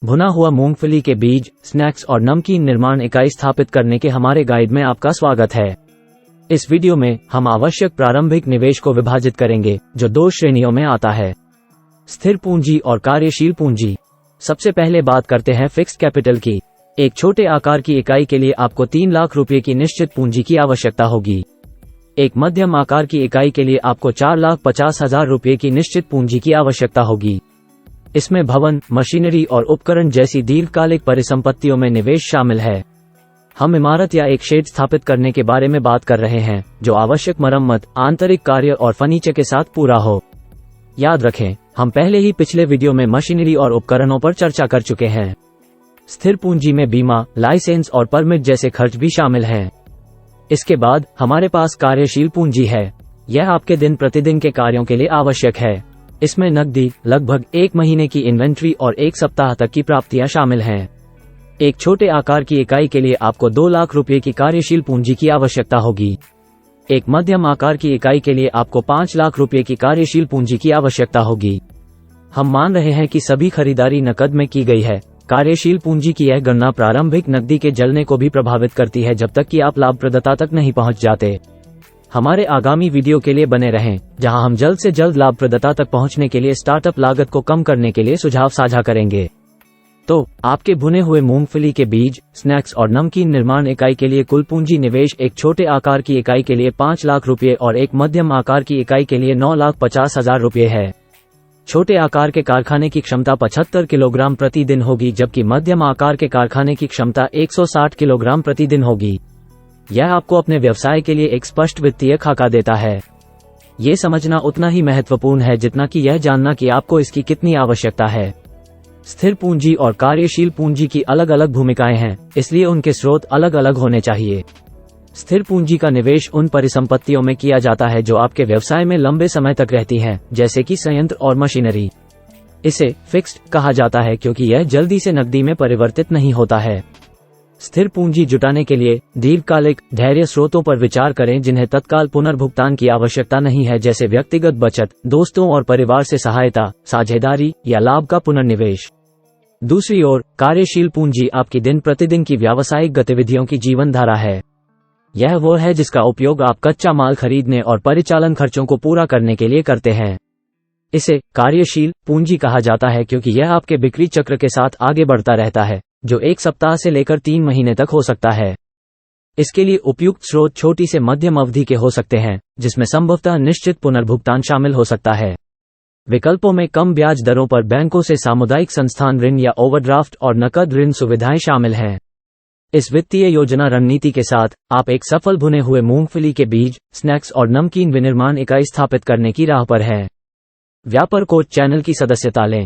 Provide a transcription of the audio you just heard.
भुना हुआ मूंगफली के बीज, स्नैक्स और नमकीन निर्माण इकाई स्थापित करने के हमारे गाइड में आपका स्वागत है। इस वीडियो में हम आवश्यक प्रारंभिक निवेश को विभाजित करेंगे, जो 2 श्रेणियों में आता है, स्थिर पूंजी और कार्यशील पूंजी। सबसे पहले बात करते हैं फिक्स्ड कैपिटल की। एक छोटे आकार की इकाई के लिए आपको 3 लाख रुपए की निश्चित पूंजी की आवश्यकता होगी। एक मध्यम आकार की इकाई के लिए आपको 4,50,000 रुपए की निश्चित पूंजी की आवश्यकता होगी। इसमें भवन, मशीनरी और उपकरण जैसी दीर्घकालिक परिसंपत्तियों में निवेश शामिल है। हम इमारत या एक शेड स्थापित करने के बारे में बात कर रहे हैं, जो आवश्यक मरम्मत, आंतरिक कार्य और फर्नीचर के साथ पूरा हो। याद रखें, हम पहले ही पिछले वीडियो में मशीनरी और उपकरणों पर चर्चा कर चुके हैं। स्थिर पूंजी में बीमा, लाइसेंस और परमिट जैसे खर्च भी शामिल हैं। इसके बाद हमारे पास कार्यशील पूंजी है। यह आपके दिन प्रतिदिन के कार्यों के लिए आवश्यक है। इसमें नकदी, लगभग 1 महीने की इन्वेंट्री और 1 सप्ताह तक की प्राप्तियां शामिल हैं। एक छोटे आकार की इकाई के लिए आपको 2 लाख रुपए की कार्यशील पूंजी की आवश्यकता होगी। एक मध्यम आकार की इकाई के लिए आपको 5 लाख रुपए की कार्यशील पूंजी की आवश्यकता होगी। हम मान रहे हैं कि सभी खरीदारी नकद में की गई है। कार्यशील पूंजी की यह गणना प्रारंभिक नकदी के जलने को भी प्रभावित करती है, जब तक कि आप लाभप्रदता तक नहीं पहुंच जाते। हमारे आगामी वीडियो के लिए बने रहें, जहां हम जल्द से जल्द लाभप्रदता तक पहुंचने के लिए स्टार्टअप लागत को कम करने के लिए सुझाव साझा करेंगे। तो आपके भुने हुए मूंगफली के बीज, स्नैक्स और नमकीन निर्माण इकाई के लिए कुल पूंजी निवेश एक छोटे आकार की इकाई के लिए 5 लाख रुपए और एक मध्यम आकार की इकाई के लिए 9,50,000 रुपए है। छोटे आकार के कारखाने की क्षमता 75 किलोग्राम प्रतिदिन होगी, जबकि मध्यम आकार के कारखाने की क्षमता 160 किलोग्राम प्रतिदिन होगी। यह आपको अपने व्यवसाय के लिए एक स्पष्ट वित्तीय खाका देता है। ये समझना उतना ही महत्वपूर्ण है जितना कि यह जानना कि आपको इसकी कितनी आवश्यकता है। स्थिर पूंजी और कार्यशील पूंजी की अलग अलग भूमिकाएं हैं, इसलिए उनके स्रोत अलग अलग होने चाहिए। स्थिर पूंजी का निवेश उन परिसंपत्तियों में किया जाता है जो आपके व्यवसाय में लंबे समय तक रहती हैं, जैसे कि संयंत्र और मशीनरी। इसे फिक्स्ड कहा जाता है क्योंकि यह जल्दी से नकदी में परिवर्तित नहीं होता है। स्थिर पूंजी जुटाने के लिए दीर्घकालिक धैर्य स्रोतों पर विचार करें, जिन्हें तत्काल पुनर्भुगतान की आवश्यकता नहीं है, जैसे व्यक्तिगत बचत, दोस्तों और परिवार से सहायता, साझेदारी या लाभ का पुनर्निवेश। दूसरी ओर, कार्यशील पूंजी आपकी दिन प्रतिदिन की व्यावसायिक गतिविधियों की जीवन धारा है। यह वो है जिसका उपयोग आप कच्चा माल खरीदने और परिचालन खर्चों को पूरा करने के लिए करते हैं। इसे कार्यशील पूंजी कहा जाता है क्योंकि यह आपके बिक्री चक्र के साथ आगे बढ़ता रहता है, जो 1 सप्ताह से लेकर 3 महीने तक हो सकता है। इसके लिए उपयुक्त स्रोत छोटी से मध्यम अवधि के हो सकते हैं, जिसमें संभवतः निश्चित पुनर्भुगतान शामिल हो सकता है। विकल्पों में कम ब्याज दरों पर बैंकों से सामुदायिक संस्थान ऋण या ओवरड्राफ्ट और नकद ऋण सुविधाएं शामिल हैं। इस वित्तीय योजना रणनीति के साथ आप एक सफल भुने हुए मूंगफली के बीज, स्नैक्स और नमकीन विनिर्माण इकाई स्थापित करने की राह पर हैं। व्यापार कोच चैनल की सदस्यता लें।